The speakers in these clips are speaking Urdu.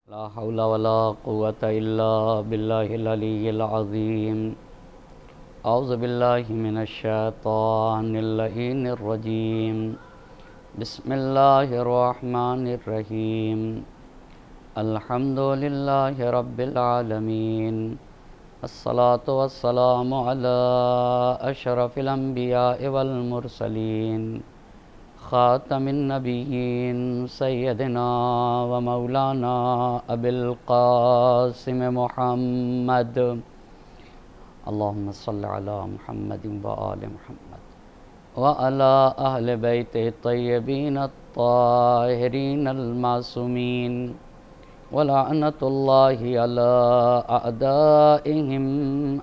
لا حول ولا قوة إلا بالله العلي العظيم. أعوذ بالله من الشيطان اللعين الرجيم. بسم الله الرحمن الرحيم. الحمد لله رب العالمين. الصلاة والسلام على أشرف الأنبياء والمرسلين خاتم النبيين سيدنا ومولانا أبي القاسم محمد. اللهم صل على محمد وآل محمد وعلى أهل بيته الطيبين الطاهرين المعصومين ولعنة الله على أعدائهم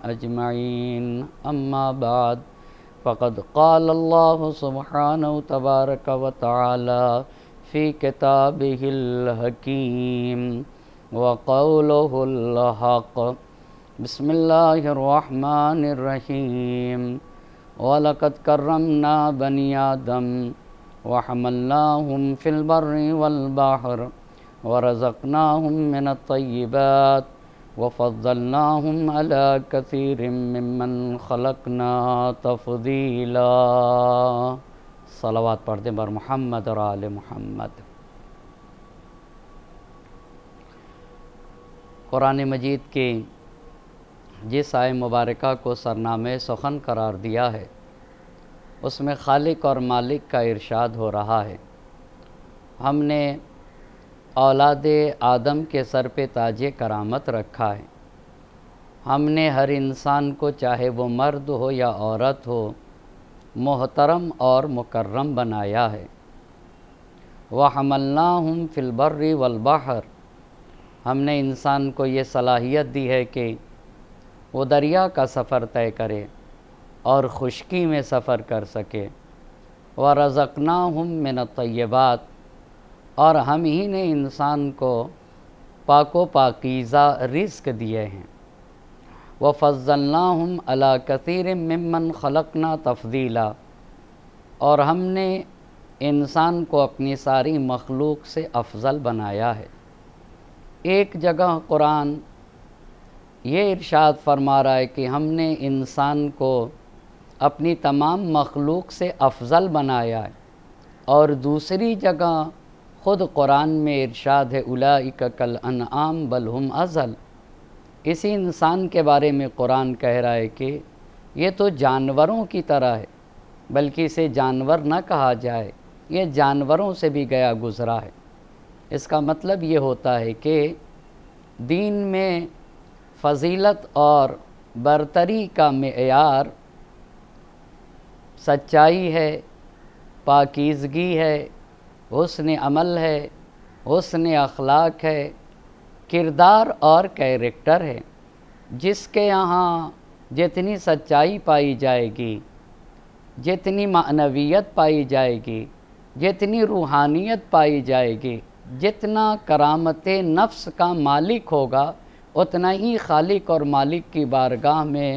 أجمعين. أما بعد، فقد قال الله سبحانه تبارك وتعالى في كتابه الحكيم وقوله الحق. بسم الله الرحمن الرحيم. وَلَقَدْ كَرَّمْنَا بَنِي آدَمَ وَحَمَلْنَاهُمْ فِي الْبَرِّ وَالْبَحْرِ وَرَزَقْنَاهُمْ مِنَ الطَّيِّبَاتِ وَفَضَّلْنَاهُمْ عَلَى كَثِيرٍ مِّمَّنْ خَلَقْنَا تَفْضِيلًا. صلوات پڑھتے بر محمد اور آل محمد. قرآن مجید کی جس آیہ مبارکہ کو سرنامہ سخن قرار دیا ہے، اس میں خالق اور مالک کا ارشاد ہو رہا ہے. ہم نے اولاد آدم کے سر پہ تاج کرامت رکھا ہے. ہم نے ہر انسان کو، چاہے وہ مرد ہو یا عورت ہو، محترم اور مکرم بنایا ہے. وَحَمَلْنَاهُمْ فِي الْبَرِّ وَالْبَحْرِ. ہم نے انسان کو یہ صلاحیت دی ہے کہ وہ دریا کا سفر طے کرے اور خشکی میں سفر کر سکے. وَرَزَقْنَاهُمْ مِنَ الطَّيِّبَاتِ. اور ہم ہی نے انسان کو پاک و پاکیزہ رزق دیے ہیں. وَفَضَّلْنَاهُمْ عَلَى كَثِيرٍ مِّمَّنْ خَلَقْنَا تَفْضِيلًا. اور ہم نے انسان کو اپنی ساری مخلوق سے افضل بنایا ہے. ایک جگہ قرآن یہ ارشاد فرما رہا ہے کہ ہم نے انسان کو اپنی تمام مخلوق سے افضل بنایا ہے، اور دوسری جگہ خود قرآن میں ارشاد ہے اولئک کالانعام بل ہم اضل. اسی انسان کے بارے میں قرآن کہہ رہا ہے کہ یہ تو جانوروں کی طرح ہے، بلکہ اسے جانور نہ کہا جائے، یہ جانوروں سے بھی گیا گزرا ہے. اس کا مطلب یہ ہوتا ہے کہ دین میں فضیلت اور برتری کا معیار سچائی ہے، پاکیزگی ہے، حسن عمل ہے، حسن اخلاق ہے، کردار اور کیریکٹر ہے. جس کے یہاں جتنی سچائی پائی جائے گی، جتنی معنویت پائی جائے گی، جتنی روحانیت پائی جائے گی، جتنا کرامت نفس کا مالک ہوگا، اتنا ہی خالق اور مالک کی بارگاہ میں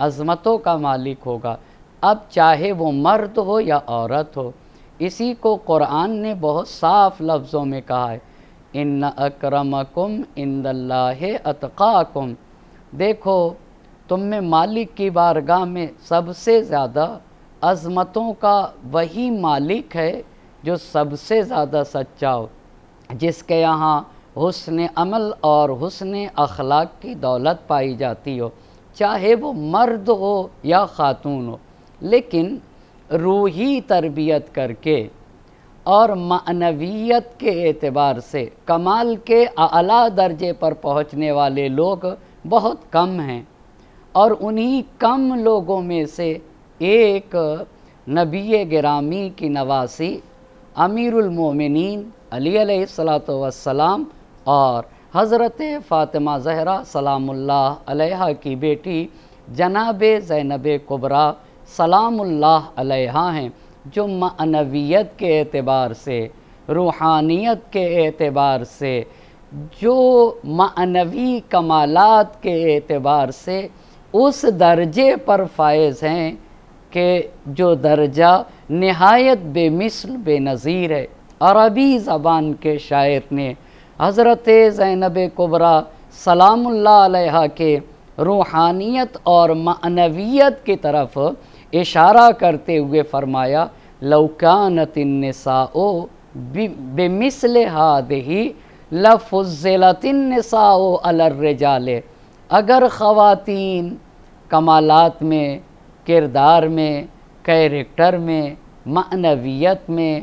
عظمتوں کا مالک ہوگا. اب چاہے وہ مرد ہو یا عورت ہو. اسی کو قرآن نے بہت صاف لفظوں میں کہا ہے ان اکرمکم عند اللہ اتقاکم. دیکھو، تم میں مالک کی بارگاہ میں سب سے زیادہ عظمتوں کا وہی مالک ہے جو سب سے زیادہ سچا ہو، جس کے یہاں حسن عمل اور حسن اخلاق کی دولت پائی جاتی ہو، چاہے وہ مرد ہو یا خاتون ہو. لیکن روحی تربیت کر کے اور معنویت کے اعتبار سے کمال کے اعلیٰ درجے پر پہنچنے والے لوگ بہت کم ہیں، اور انہی کم لوگوں میں سے ایک نبی گرامی کی نواسی امیر المومنین علی علیہ السلام اور حضرت فاطمہ زہرا سلام اللہ علیہا کی بیٹی جناب زینب کبریٰ سلام اللہ علیہا ہیں، جو معنویت کے اعتبار سے، روحانیت کے اعتبار سے، جو معنوی کمالات کے اعتبار سے اس درجے پر فائز ہیں کہ جو درجہ نہایت بے مثل بے نظیر ہے. عربی زبان کے شاعر نے حضرت زینب کبریٰ سلام اللہ علیہا کے روحانیت اور معنویت کی طرف اشارہ کرتے ہوئے فرمایا لو کانت النساء بمثل هذه لفضلت النساء علی الرجال، اگر خواتین کمالات میں، کردار میں، کیریکٹر میں، معنویت میں،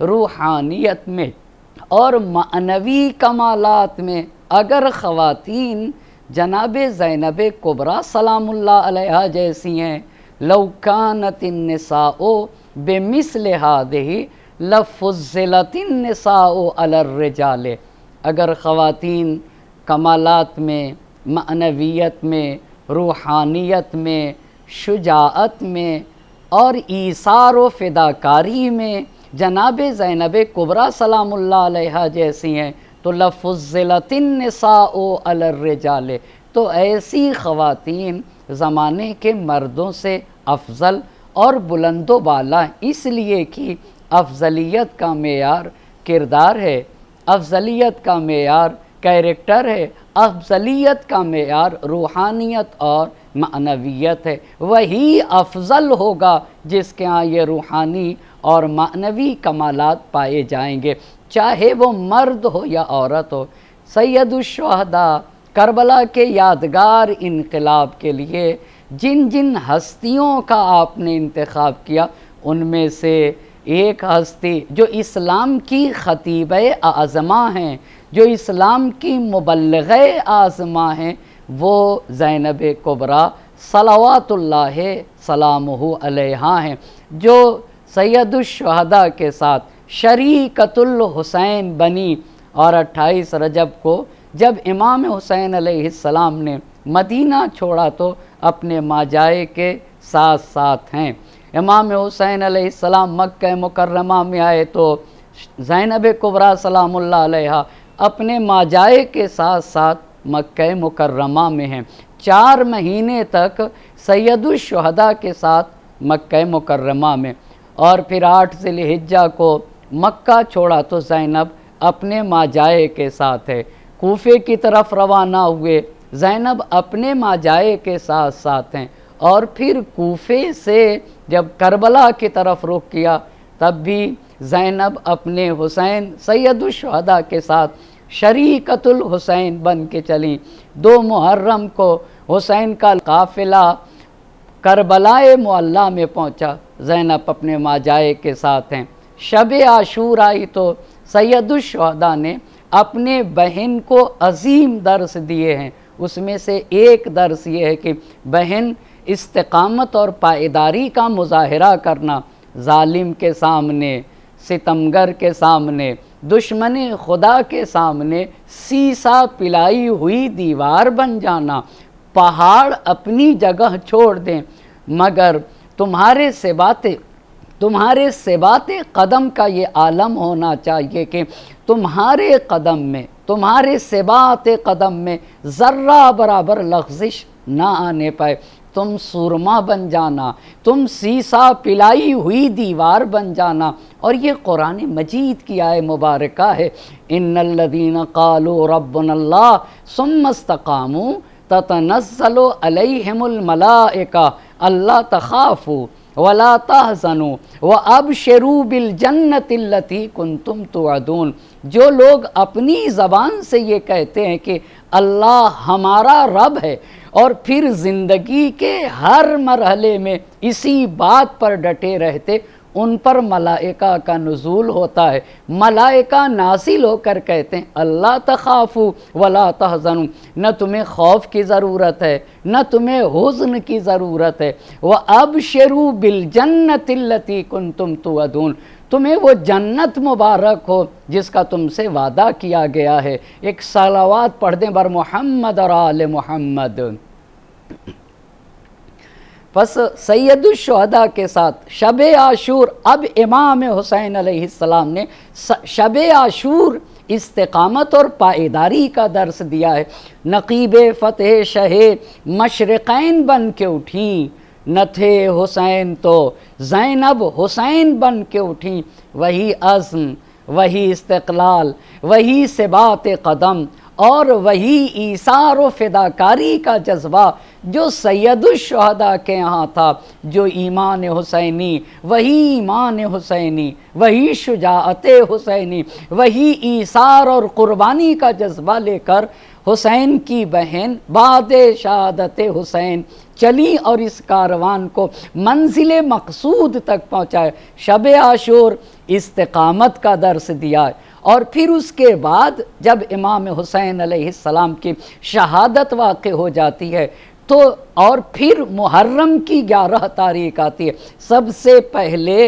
روحانیت میں اور معنوی کمالات میں اگر خواتین جناب زینب کبریٰ سلام اللہ علیہا جیسی ہیں، لو کانت النساء بمثل هذه لفضلت النساء علی الرجال، اگر خواتین کمالات میں، معنویت میں، روحانیت میں، شجاعت میں اور ایثار و فداکاری میں جناب زینب کبریٰ سلام اللہ علیہا جیسی ہیں تو لفضلت النساء علی الرجال، تو ایسی خواتین زمانے کے مردوں سے افضل اور بلند و بالا ہیں، اس لیے کہ افضلیت کا معیار کردار ہے، افضلیت کا معیار کیریکٹر ہے، افضلیت کا معیار روحانیت اور معنویت ہے۔ وہی افضل ہوگا جس کے ہاں یہ روحانی اور معنوی کمالات پائے جائیں گے، چاہے وہ مرد ہو یا عورت ہو۔ سید الشہداء کربلا کے یادگار انقلاب کے لیے جن جن ہستیوں کا آپ نے انتخاب کیا، ان میں سے ایک ہستی جو اسلام کی خطیبہ اعظمہ ہیں، جو اسلام کی مبلغہ اعظمہ ہیں، وہ زینب کبریٰ صلوات اللہ سلامہ علیہا ہیں، جو سید الشہداء کے ساتھ شریکۃ الحسین بنی، اور 28 رجب کو جب امام حسین علیہ السلام نے مدینہ چھوڑا تو اپنے ماجائے کے ساتھ ساتھ ہیں۔ امام حسین علیہ السلام مکہ مکرمہ میں آئے تو زینب کبریٰ سلام اللہ علیہا اپنے ماجائے کے ساتھ ساتھ مکہ مکرمہ میں ہیں۔ 4 مہینے تک سید الشہداء کے ساتھ مکہ مکرمہ میں، اور پھر 8 ذی الحجہ کو مکہ چھوڑا تو زینب اپنے ماجائے کے ساتھ ہے۔ کوفے کی طرف روانہ ہوئے، زینب اپنے ماجائے کے ساتھ ساتھ ہیں، اور پھر کوفے سے جب کربلا کی طرف رخ کیا تب بھی زینب اپنے حسین سید الشہداء کے ساتھ شریکۃ الحسین بن کے چلیں۔ 2 محرم کو حسین کا قافلہ کربلائے معلیٰ میں پہنچا، زینب اپنے ماجائے کے ساتھ ہیں۔ شب عاشور آئی تو سید الشہداء نے اپنے بہن کو عظیم درس دیے ہیں، اس میں سے ایک درس یہ ہے کہ بہن استقامت اور پائیداری کا مظاہرہ کرنا، ظالم کے سامنے، ستمگر کے سامنے، دشمن خدا کے سامنے سیسا پلائی ہوئی دیوار بن جانا، پہاڑ اپنی جگہ چھوڑ دیں، مگر تمہارے ثبات قدم کا یہ عالم ہونا چاہیے کہ تمہارے قدم میں، تمہارے ثبات قدم میں ذرہ برابر لغزش نہ آنے پائے، تم سورما بن جانا، تم سیسا پلائی ہوئی دیوار بن جانا۔ اور یہ قرآن مجید کی آیت مبارکہ ہے، ان الذین قالوا ربنا اللہ ثم استقاموا تتنزل علیہم الملائکہ الا تخافوا ولا تحزنوا وابشروا بالجنۃ التی کنتم توعدون۔ جو لوگ اپنی زبان سے یہ کہتے ہیں کہ اللہ ہمارا رب ہے، اور پھر زندگی کے ہر مرحلے میں اسی بات پر ڈٹے رہتے، ان پر ملائکہ کا نزول ہوتا ہے، ملائکہ نازل ہو کر کہتے ہیں اللہ تخافوا ولا تحزنوا، نہ تمہیں خوف کی ضرورت ہے، نہ تمہیں حزن کی ضرورت ہے، وَأَبْشِرُوا بِالْجَنَّةِ الَّتِي كُنْتُمْ تُوعَدُونَ، تمہیں وہ جنت مبارک ہو جس کا تم سے وعدہ کیا گیا ہے۔ ایک صلوات پڑھ دیں بر محمد اور آل محمد۔ پس سید الشہداء کے ساتھ شب عاشور، اب امام حسین علیہ السلام نے شب عاشور استقامت اور پائیداری کا درس دیا ہے۔ نقیب فتح شہ مشرقین بن کے اٹھیں، نہ تھے حسین تو زینب حسین بن کے اٹھیں، وہی عزم، وہی استقلال، وہی ثبات قدم اور وہی ایثار و فداکاری کا جذبہ جو سید الشہداء کے یہاں تھا، جو ایمان حسینی، وہی ایمان حسینی، وہی شجاعت حسینی، وہی ایثار اور قربانی کا جذبہ لے کر حسین کی بہن بعد شہادت حسین چلی اور اس کاروان کو منزل مقصود تک پہنچائے۔ شب عاشور استقامت کا درس دیا ہے، اور پھر اس کے بعد جب امام حسین علیہ السلام کی شہادت واقع ہو جاتی ہے تو اور پھر محرم کی 11 تاریخ آتی ہے۔ سب سے پہلے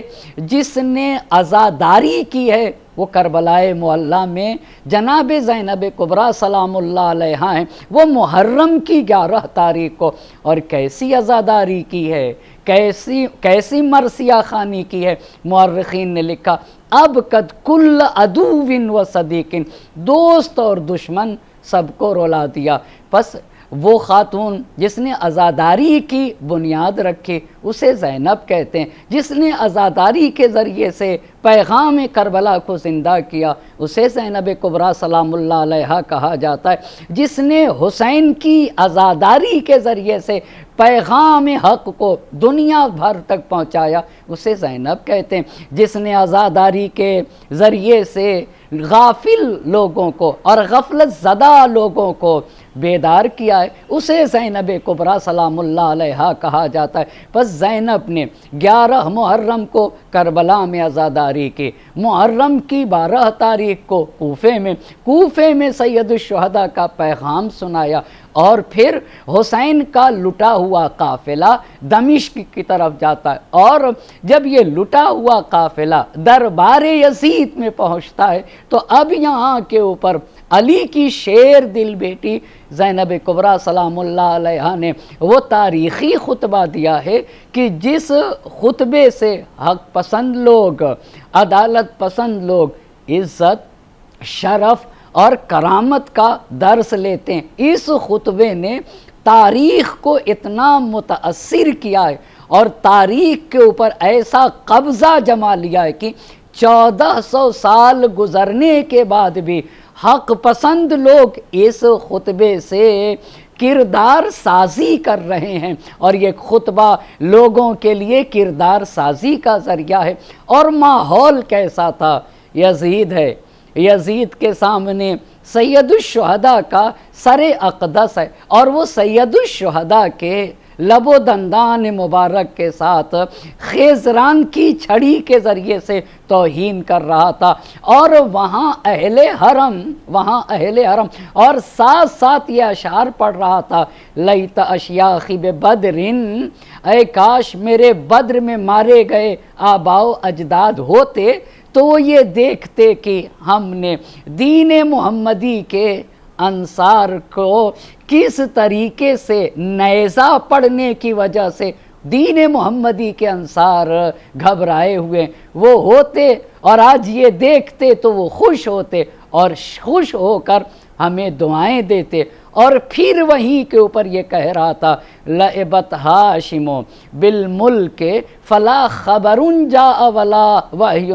جس نے عزاداری کی ہے وہ کربلائے معلیٰ میں جناب زینب کبریٰ سلام اللہ علیہا ہیں، وہ محرم کی 11 تاریخ کو۔ اور کیسی عزاداری کی ہے، کیسی مرثیہ خوانی کی ہے، مورخین نے لکھا اب قد کل عدو و صدیق، دوست اور دشمن سب کو رلا دیا۔ پس وہ خاتون جس نے عزاداری کی بنیاد رکھی اسے زینب کہتے ہیں، جس نے عزاداری کے ذریعے سے پیغام کربلا کو زندہ کیا اسے زینب کبریٰ سلام اللہ علیہا کہا جاتا ہے، جس نے حسین کی عزاداری کے ذریعے سے پیغام حق کو دنیا بھر تک پہنچایا اسے زینب کہتے ہیں، جس نے عزاداری کے ذریعے سے غافل لوگوں کو اور غفلت زدہ لوگوں کو بیدار کیا ہے اسے زینب کبریٰ سلام اللہ علیہا کہا جاتا ہے۔ پس زینب نے 11 محرم کو کربلا میں عزاداری کی، محرم کی 12 تاریخ کو کوفے میں سید الشہداء کا پیغام سنایا، اور پھر حسین کا لٹا ہوا قافلہ دمشق کی طرف جاتا ہے، اور جب یہ لٹا ہوا قافلہ دربار یزید میں پہنچتا ہے تو اب یہاں کے اوپر علی کی شیر دل بیٹی زینب کبریٰ سلام اللہ علیہا نے وہ تاریخی خطبہ دیا ہے کہ جس خطبے سے حق پسند لوگ، عدالت پسند لوگ عزت، شرف اور کرامت کا درس لیتے ہیں، اس خطبے نے تاریخ کو اتنا متاثر کیا ہے اور تاریخ کے اوپر ایسا قبضہ جما لیا ہے کہ 1400 سال گزرنے کے بعد بھی حق پسند لوگ اس خطبے سے کردار سازی کر رہے ہیں، اور یہ خطبہ لوگوں کے لیے کردار سازی کا ذریعہ ہے۔ اور ماحول کیسا تھا؟ یزید کے سامنے سید الشہداء کا سر اقدس ہے، اور وہ سید الشہداء کے لب و دندان مبارک کے ساتھ خیزران کی چھڑی کے ذریعے سے توہین کر رہا تھا، اور وہاں اہل حرم اور ساتھ ساتھ یہ اشعار پڑھ رہا تھا، لیت اشیاخی ببدرن، اے کاش میرے بدر میں مارے گئے آباء و اجداد ہوتے تو وہ یہ دیکھتے کہ ہم نے دین محمدی کے انصار کو کس طریقے سے نیزہ پڑنے کی وجہ سے دین محمدی کے انصار گھبرائے ہوئے وہ ہوتے، اور آج یہ دیکھتے تو وہ خوش ہوتے اور خوش ہو کر ہمیں دعائیں دیتے۔ اور پھر وہیں کے اوپر یہ کہہ رہا تھا لعبت ہاشم بالملک فلا خبر جاء ولا وحی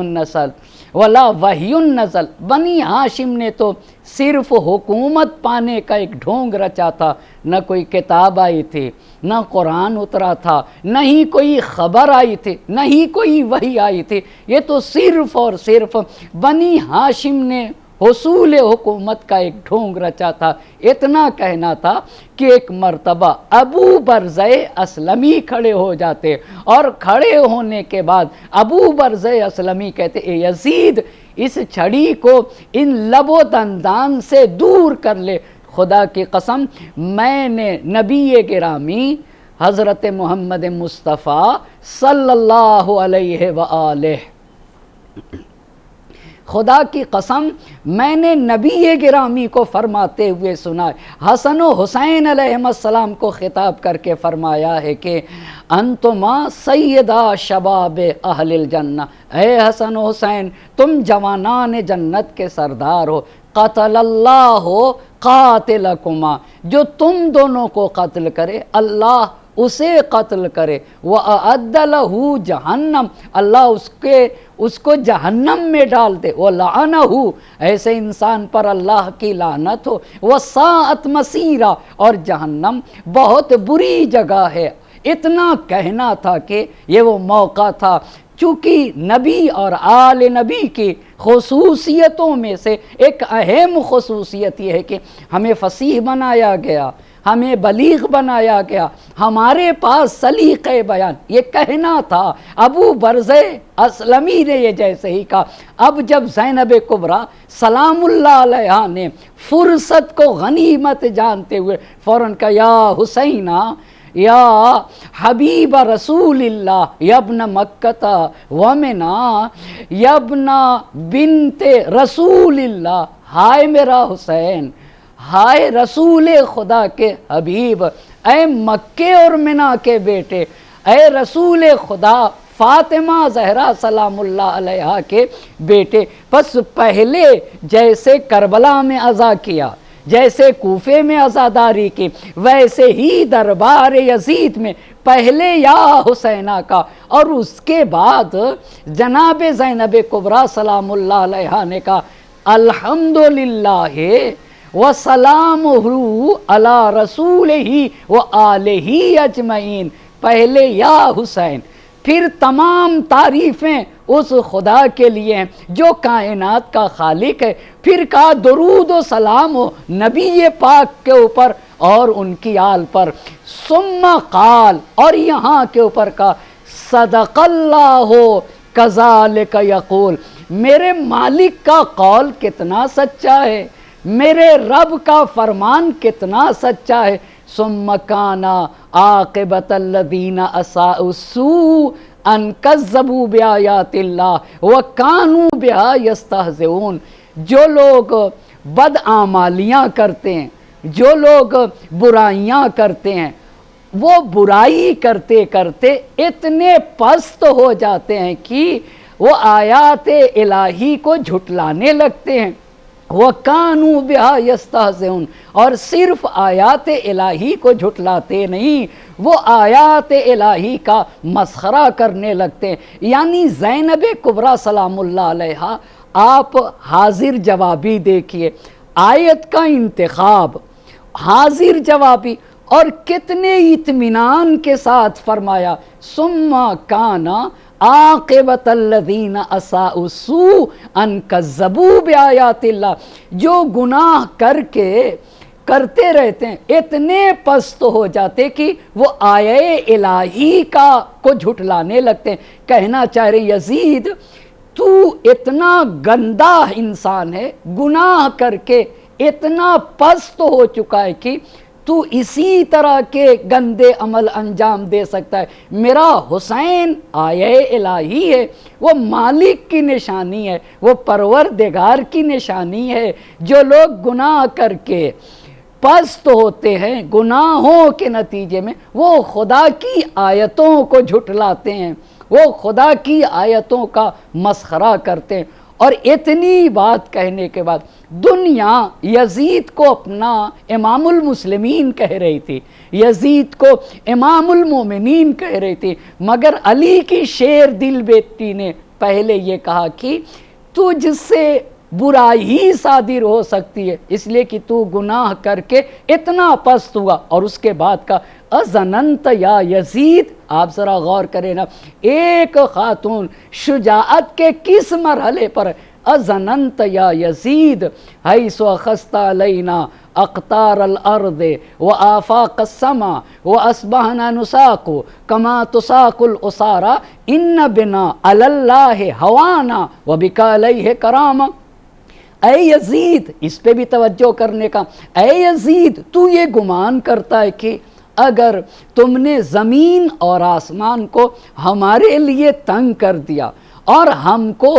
النزل۔ بنی ہاشم نے تو صرف حکومت پانے کا ایک ڈھونگ رچا تھا، نہ کوئی کتاب آئی تھی، نہ قرآن اترا تھا، نہ ہی کوئی خبر آئی تھی، نہ ہی کوئی وحی آئی تھی، یہ تو صرف اور صرف بنی ہاشم نے حصول حکومت کا ایک ڈھونگ رچا تھا۔ اتنا کہنا تھا کہ ایک مرتبہ ابو برزہ اسلمی کھڑے ہو جاتے، اور کھڑے ہونے کے بعد ابو برزہ اسلمی کہتے اے یزید اس چھڑی کو ان لب و دندان سے دور کر لے، خدا کی قسم میں نے نبی گرامی حضرت محمد مصطفیٰ صلی اللہ علیہ وآلہ، خدا کی قسم میں نے نبی گرامی کو فرماتے ہوئے سنا ہے، حسن و حسین علیہ السلام کو خطاب کر کے فرمایا ہے کہ انتما سیدہ شباب اہل الجنہ، اے حسن و حسین تم جوانان جنت کے سردار ہو، قتل اللہ قاتلکما، جو تم دونوں کو قتل کرے اللہ اسے قتل کرے، وَأَعَدَّ لَهُ جَهَنَّمَ، اللہ اس کو جہنم میں ڈال دے، وَلَعَنَهُ، ایسے انسان پر اللہ کی لعنت ہو، وَسَاءَتْ مَصِيرًا، اور جہنم بہت بری جگہ ہے۔ اتنا کہنا تھا کہ یہ وہ موقع تھا، چونکہ نبی اور آل نبی کی خصوصیتوں میں سے ایک اہم خصوصیت یہ ہے کہ ہمیں فصیح بنایا گیا، ہمیں بلیغ بنایا گیا، ہمارے پاس سلیقہ بیان، یہ کہنا تھا۔ ابو برزہ اسلمی نے یہ جیسے ہی کہا، اب جب زینب کبریٰ سلام اللہ علیہا نے فرصت کو غنیمت جانتے ہوئے فوراً کہا، یا حسینہ، یا حبیب رسول اللہ، یابن مکہ ومنا، یابن بنت رسول اللہ، ہائے میرا حسین، ہائے رسول خدا کے حبیب، اے مکے اور منا کے بیٹے، اے رسول خدا فاطمہ زہرا سلام اللہ علیہا کے بیٹے۔ پس پہلے جیسے کربلا میں عزا کیا، جیسے کوفے میں عزاداری کی، ویسے ہی دربار یزید میں پہلے یا حسینہ کا، اور اس کے بعد جناب زینب کبریٰ سلام اللہ علیہا نے کہا، الحمدللہ وسلامہ علی رسولہ وآلہ اجمعین، پہلے یا حسین، پھر تمام تعریفیں اس خدا کے لیے ہیں جو کائنات کا خالق ہے، پھر کہا درود و سلام ہو نبی پاک کے اوپر اور ان کی آل پر، ثم قال، اور یہاں کے اوپر کہا، صدق اللہ کذالک یقول، میرے مالک کا قول کتنا سچا ہے، میرے رب کا فرمان کتنا سچا ہے، ثم کان عاقبۃ الذین اساءوا السوء ان کذبوا بآیات اللہ وکانوا بہا یستہزئون، جو لوگ بدعمالیاں کرتے ہیں، جو لوگ برائیاں کرتے ہیں، وہ برائی کرتے کرتے اتنے پست ہو جاتے ہیں کہ وہ آیات الہی کو جھٹلانے لگتے ہیں، وَكَانُوا بِهَا يَسْتَهْزِئُونَ، اور صرف آیات الہی کو جھٹلاتے نہیں، وہ آیات الہی کا مسخرہ کرنے لگتے ہیں۔ یعنی زینب کبریٰ سلام اللہ علیہا، آپ حاضر جوابی دیکھیے، آیت کا انتخاب حاضر جوابی، اور کتنے اطمینان کے ساتھ فرمایا، ثم کان عاقبۃ الذین اساءوا السوء ان کذبوا بآیات اللہ، جو گناہ کر کے کرتے رہتے ہیں اتنے پست ہو جاتے کہ وہ آیے الہی کو جھٹلانے لگتے ہیں۔ کہنا چاہ رہے یزید، تو اتنا گندا انسان ہے، گناہ کر کے اتنا پست ہو چکا ہے کہ تو اسی طرح کے گندے عمل انجام دے سکتا ہے۔ میرا حسین آیہ الہی ہے، وہ مالک کی نشانی ہے، وہ پروردگار کی نشانی ہے۔ جو لوگ گناہ کر کے پست ہوتے ہیں گناہوں کے نتیجے میں، وہ خدا کی آیتوں کو جھٹلاتے ہیں، وہ خدا کی آیتوں کا مسخرہ کرتے ہیں۔ اور اتنی بات کہنے کے بعد دنیا یزید کو اپنا امام المسلمین کہہ رہی تھی، یزید کو امام المومنین کہہ رہی تھی، مگر علی کی شیر دل بیٹی نے پہلے یہ کہا کہ تجھ سے برائی ہی صادر ہو سکتی ہے، اس لیے کہ تو گناہ کر کے اتنا پست ہوا۔ اور اس کے بعد کا اظننت یا یزید، آپ ذرا غور کریں نا، ایک خاتون شجاعت کے کس مرحلے پر، اظننت یا یزید حیث اخذت علینا اقطار الارض وآفاق السماء واصبحنا نساق کما تساق الاسارا ان بنا علی اللہ ہوانا وبک علیہ کرامہ۔ اے یزید، اس پہ بھی توجہ کرنے کا، اے یزید تو یہ گمان کرتا ہے کہ اگر تم نے زمین اور آسمان کو ہمارے لیے تنگ کر دیا اور ہم کو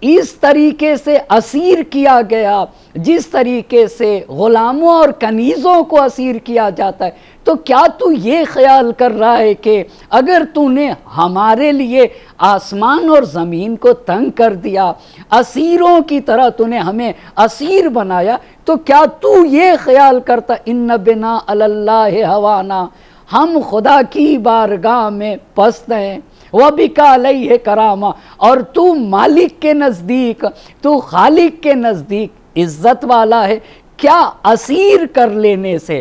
اس طریقے سے اسیر کیا گیا جس طریقے سے غلاموں اور کنیزوں کو اسیر کیا جاتا ہے، تو کیا تو یہ خیال کر رہا ہے کہ اگر تو نے ہمارے لیے آسمان اور زمین کو تنگ کر دیا، اسیروں کی طرح تو نے ہمیں اسیر بنایا، تو کیا تو یہ خیال کرتا ان بنا علی اللہ ہوانا، ہم خدا کی بارگاہ میں پست ہیں، وَبِكَ عَلَيْهِ کرامہ، اور تو مالک کے نزدیک، تو خالق کے نزدیک عزت والا ہے۔ کیا اسیر کر لینے سے،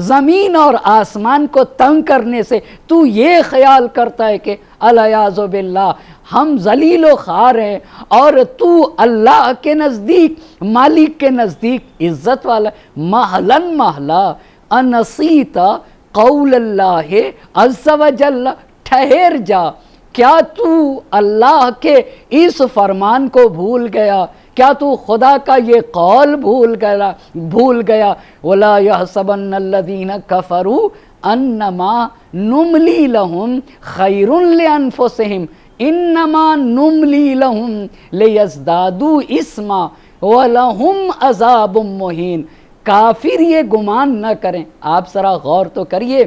زمین اور آسمان کو تنگ کرنے سے تو یہ خیال کرتا ہے کہ الیاذ باللہ ہم ذلیل و خوار ہیں، اور تو اللہ کے نزدیک، مالک کے نزدیک عزت والا ہے؟ مہلاً مہلا انسیت قول اللہ عز وجل، ٹھہر جا، کیا تو اللہ کے اس فرمان کو بھول گیا؟ کیا تو خدا کا یہ قول بھول گیا؟ وَلَا يَحْسَبَنَّ الَّذِينَ كَفَرُوا أَنَّمَا نُمْلِي لَهُمْ خَيْرٌ لِأَنفُسِهِمْ إِنَّمَا نُمْلِي لَهُمْ لِيَزْدَادُوا إِثْمًا وَلَهُمْ عَذَابٌ مُّهِينٌ۔ کافر یہ گمان نہ کریں، آپ ذرا غور تو کریے،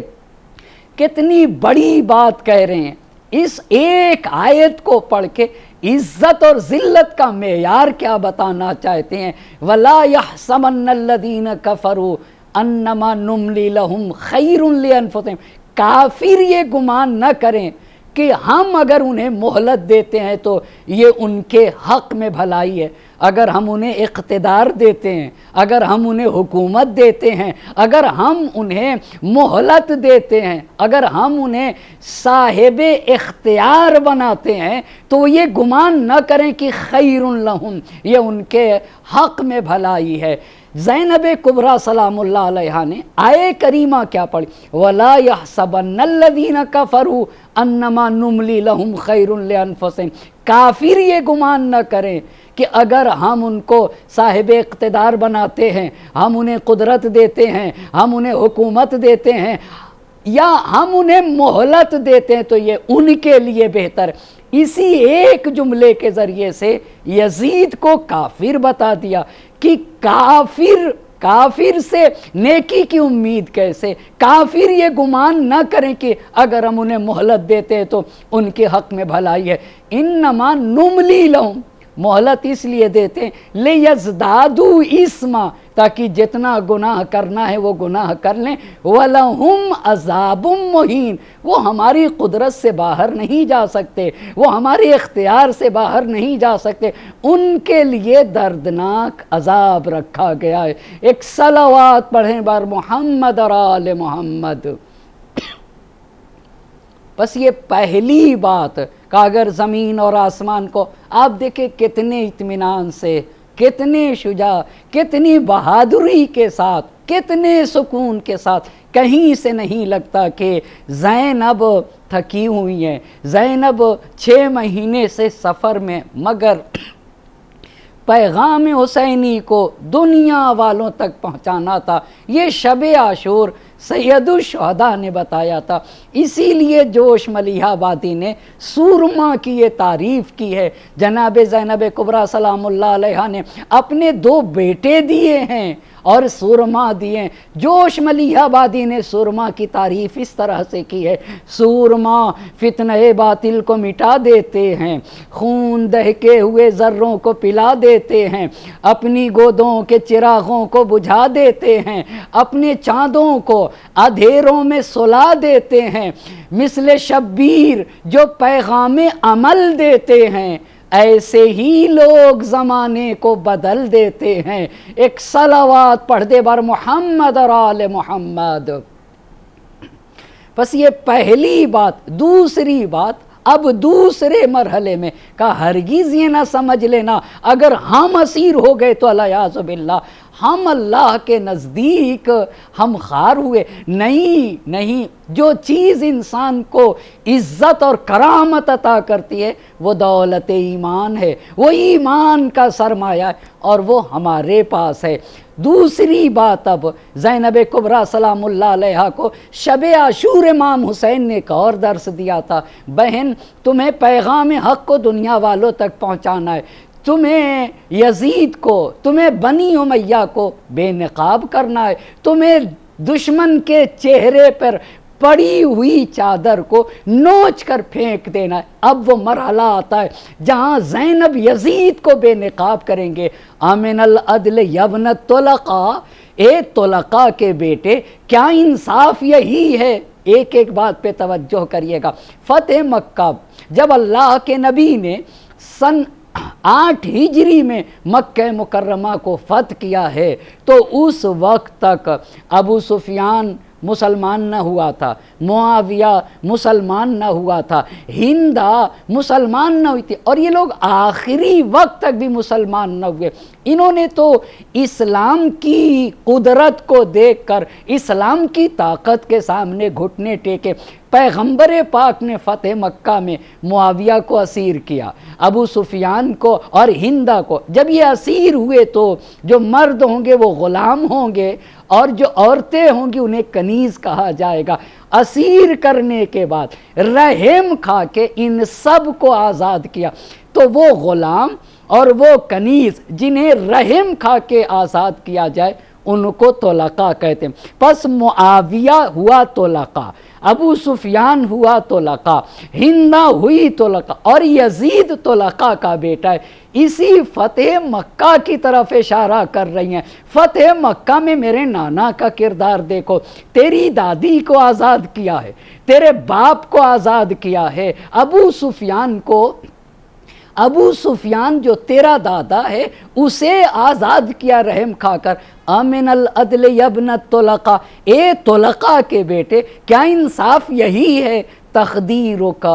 کتنی بڑی بات کہہ رہے ہیں۔ اس ایک آیت کو پڑھ کے عزت اور ذلت کا معیار کیا بتانا چاہتے ہیں؟ وَلَا يَحْسَبَنَّ الَّذِينَ كَفَرُوا أَنَّمَا نُمْلِي لَهُمْ خَيْرٌ لِأَنفُسِهِمْ، کافر یہ گمان نہ کریں کہ ہم اگر انہیں مہلت دیتے ہیں تو یہ ان کے حق میں بھلائی ہے۔ اگر ہم انہیں اقتدار دیتے ہیں، اگر ہم انہیں حکومت دیتے ہیں، اگر ہم انہیں مہلت دیتے ہیں، اگر ہم انہیں صاحب اختیار بناتے ہیں، تو یہ گمان نہ کریں کہ خیر لہم، یہ ان کے حق میں بھلائی ہے۔ زینب کبریٰ سلام اللہ علیہا نے آیے کریمہ کیا پڑھی؟ وَلَا يَحْسَبَنَّ الَّذِينَ كَفَرُوا أَنَّمَا نُمْلِي لَهُمْ خَيْرٌ لِأَنفُسِهِمْ، کافر یہ گمان نہ کریں کہ اگر ہم ان کو صاحب اقتدار بناتے ہیں، ہم انہیں قدرت دیتے ہیں، ہم انہیں حکومت دیتے ہیں، یا ہم انہیں مہلت دیتے ہیں تو یہ ان کے لیے بہتر ہے۔ اسی ایک جملے کے ذریعے سے یزید کو کافر بتا دیا کہ کافر سے نیکی کی امید کیسے؟ کافر یہ گمان نہ کریں کہ اگر ہم انہیں مہلت دیتے ہیں تو ان کے حق میں بھلائی ہے۔ انما نملی لہم، مہلت اس لیے دیتے ہیں لیزدادوا اسما، تاکہ جتنا گناہ کرنا ہے وہ گناہ کر لیں۔ وَلَهُمْ عَذَابٌ مُّهِينٌ، وہ ہماری قدرت سے باہر نہیں جا سکتے، وہ ہمارے اختیار سے باہر نہیں جا سکتے، ان کے لیے دردناک عذاب رکھا گیا ہے۔ ایک صلوات پڑھیں بار محمد اور آل محمد۔ بس یہ پہلی بات کہ اگر زمین اور آسمان کو آپ دیکھیں کتنے اطمینان سے، کتنے شجاع، کتنی بہادری کے ساتھ، کتنے سکون کے ساتھ، کہیں سے نہیں لگتا کہ زینب تھکی ہوئی ہیں، زینب 6 مہینے سے سفر میں، مگر پیغام حسینی کو دنیا والوں تک پہنچانا تھا۔ یہ شب عاشور سید الشہداء نے بتایا تھا، اسی لیے جوش ملیحہ آبادی نے سورما کی یہ تعریف کی ہے۔ جناب زینب کبریٰ سلام اللہ علیہا نے اپنے 2 بیٹے دیے ہیں اور سورما دیے۔ جوش ملیحہ آبادی نے سورما کی تعریف اس طرح سے کی ہے: سورما فتنہ باطل کو مٹا دیتے ہیں، خون دہکے ہوئے ذروں کو پلا دیتے ہیں، اپنی گودوں کے چراغوں کو بجھا دیتے ہیں، اپنے چاندوں کو اندھیروں میں سلا دیتے ہیں، مثل شبیر جو پیغام عمل دیتے ہیں، ایسے ہی لوگ زمانے کو بدل دیتے ہیں۔ ایک صلوات پڑھ دے بار محمد اور آل محمد۔ بس یہ پہلی بات۔ دوسری بات، اب دوسرے مرحلے میں کہا ہرگز یہ نہ سمجھ لینا اگر ہم اسیر ہو گئے تو الیاذ باللہ ہم اللہ کے نزدیک ہم خوار ہوئے۔ نہیں، جو چیز انسان کو عزت اور کرامت عطا کرتی ہے وہ دولت ایمان ہے، وہ ایمان کا سرمایہ ہے، اور وہ ہمارے پاس ہے۔ دوسری بات، اب زینب کبریٰ سلام اللہ علیہا کو شب عاشور امام حسین نے ایک اور درس دیا تھا: بہن، تمہیں پیغام حق کو دنیا والوں تک پہنچانا ہے، تمہیں یزید کو، تمہیں بنی امیہ کو بے نقاب کرنا ہے، تمہیں دشمن کے چہرے پر پڑی ہوئی چادر کو نوچ کر پھینک دینا ہے۔ اب وہ مرحلہ آتا ہے جہاں زینب یزید کو بے نقاب کریں گے۔ آمن العدل یبن الطلقاء، اے طلقاء کے بیٹے، کیا انصاف یہی ہے ایک ایک بات پہ توجہ کریے گا۔ فتح مکہ جب اللہ کے نبی نے سن 8 ہجری میں مکہ مکرمہ کو فتح کیا ہے تو اس وقت تک ابو سفیان مسلمان نہ ہوا تھا، معاویہ مسلمان نہ ہوا تھا، ہندہ مسلمان نہ ہوئی تھی، اور یہ لوگ آخری وقت تک بھی مسلمان نہ ہوئے۔ انہوں نے تو اسلام کی قدرت کو دیکھ کر، اسلام کی طاقت کے سامنے گھٹنے ٹیکے۔ پیغمبر پاک نے فتح مکہ میں معاویہ کو اسیر کیا، ابو سفیان کو اور ہندہ کو۔ جب یہ اسیر ہوئے تو جو مرد ہوں گے وہ غلام ہوں گے اور جو عورتیں ہوں گی انہیں کنیز کہا جائے گا۔ اسیر کرنے کے بعد رحم کھا کے ان سب کو آزاد کیا، تو وہ غلام اور وہ کنیز جنہیں رحم کھا کے آزاد کیا جائے ان کو طلقاء کہتے ہیں۔ پس معاویہ ہوا طلقاء، ابو سفیان ہوا طلقاء، ہندہ ہوئی طلقاء، اور یزید طلقاء کا بیٹا ہے۔ اسی فتح مکہ کی طرف اشارہ کر رہی ہیں۔ فتح مکہ میں میرے نانا کا کردار دیکھو، تیری دادی کو آزاد کیا ہے، تیرے باپ کو آزاد کیا ہے، ابو سفیان جو تیرا دادا ہے اسے آزاد کیا رحم کھا کر۔ امن العدل یبن الطلقاء، اے طلقاء کے بیٹے، کیا انصاف یہی ہے؟ تخدیرک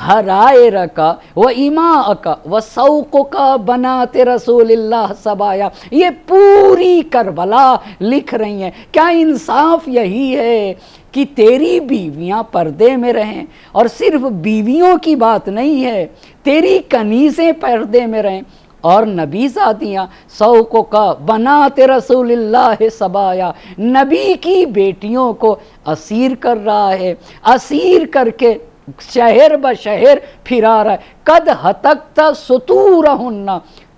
حرائرک و ایماءک و سوقک بنات رسول اللہ سبایا، یہ پوری کربلا لکھ رہی ہیں۔ کیا انصاف یہی ہے کہ تیری بیویاں پردے میں رہیں، اور صرف بیویوں کی بات نہیں ہے، تیری کنیزیں پردے میں رہیں، اور نبی زادیاں سوقک بنات رسول اللہ سبایا، نبی کی بیٹیوں کو اسیر کر رہا ہے، اسیر کر کے شہر بشہر پھرا رہا ہے۔ قد ہتکت ستورہن،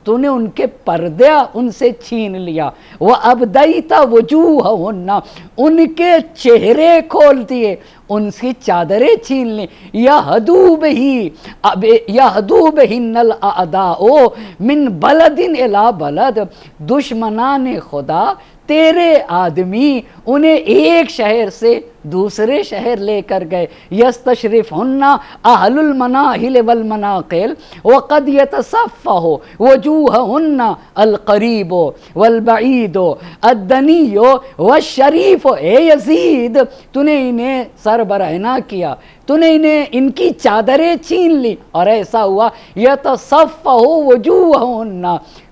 تو نے ان کے پردے ان سے چھین لیا، وَأَبْدَيْتَ وُجُوهَهُنَّ، ان کے چہرے کھول دیے، ان کی چادریں چھین لی۔ یَهْدُو بِهِنَّ الْأَعْدَاءُ مِنْ بَلَدٍ إِلَى بَلَدٍ، دشمنان خدا تیرے آدمی انہیں ایک شہر سے دوسرے شہر لے کر گئے۔ یستشرفہن اہل المناہل والمناقل وقد یتصفح وجوہہن القریب والبعید الدنی والشریف۔ اے یزید، تو نے انہیں سربراہ کیا، تو نے انہیں ان کی چادریں چھین لی، اور ایسا ہوا یتصفح وجوہہن،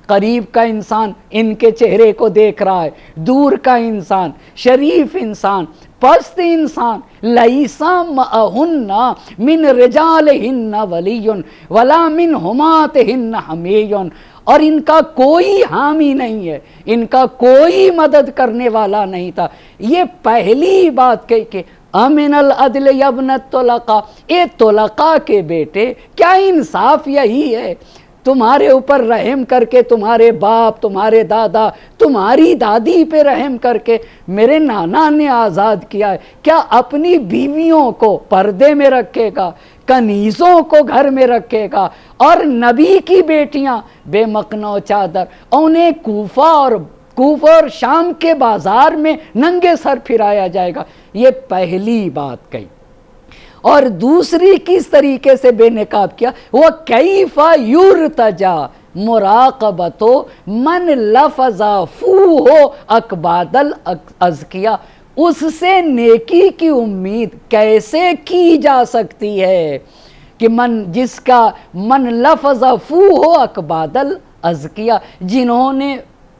قریب کا انسان ان کے چہرے کو دیکھ رہا ہے، دور کا انسان، شریف انسان، پست انسان، لیسا معہن من رجالہن ولی ولا من حماتہن حمی، اور ان کا کوئی حامی نہیں ہے، ان کا کوئی مدد کرنے والا نہیں تھا۔ یہ پہلی بات کہی کہ امن العدل یبن الطلقاء، اے طلقاء کے بیٹے، کیا انصاف یہی ہے؟ تمہارے اوپر رحم کر کے تمہارے باپ، تمہارے دادا، تمہاری دادی پہ رحم کر کے میرے نانا نے آزاد کیا ہے، کیا اپنی بیویوں کو پردے میں رکھے گا، کنیزوں کو گھر میں رکھے گا، اور نبی کی بیٹیاں بے مقنع چادر، انہیں کوفہ اور شام کے بازار میں ننگے سر پھرایا جائے گا۔ یہ پہلی بات کہی۔ اور دوسری کس طریقے سے بے نقاب کیا؟ وَكَيْفَ يُرْتَجَى مُرَاقَبَةُ مَنْ لَفَظَ فُوهُ أَكْبَادَ الْأَزْكِيَا، اس سے نیکی کی امید کیسے کی جا سکتی ہے کہ جس کا من لفظ فوہ اکباد الازکیہ، جنہوں نے